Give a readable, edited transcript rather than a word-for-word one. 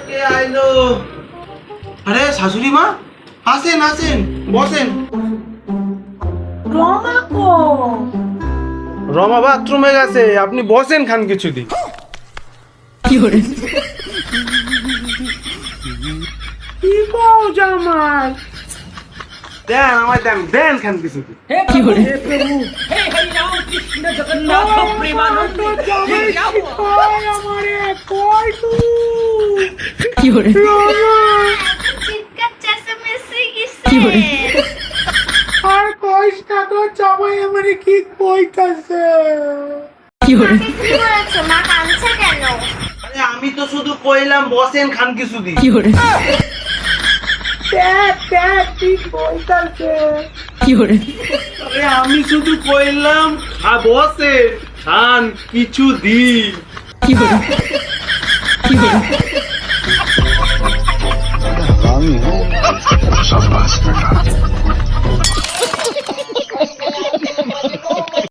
কে আইলো? আরে শাশুড়ি মা, আসেন আসেন, বসেন। রমা বাথরুমে গেছে, আপনি বসেন খান কিছুদিন। কি করে? কি কও জামাই? দেন আমায় দেন, দেন খান কিছুদিন। কি করে? কি করে? চিৎকার চেঁচামেচি কি করে? কিসের? আর কইস না তো, জামাই আমারে কি কইতাছে। কি করে? মাকে কি বলেছো? মা কাঁদছে কেন? আরে আমি তো শুধু কইলাম বসেন খান কিছুদিন। কি করে? কি কইতাছে? কি করে? আরে আমি শুধু কইলাম বসেন খান কিছুদিন। কি করে? কি করে? আমি হूँ शाबाश बेटा।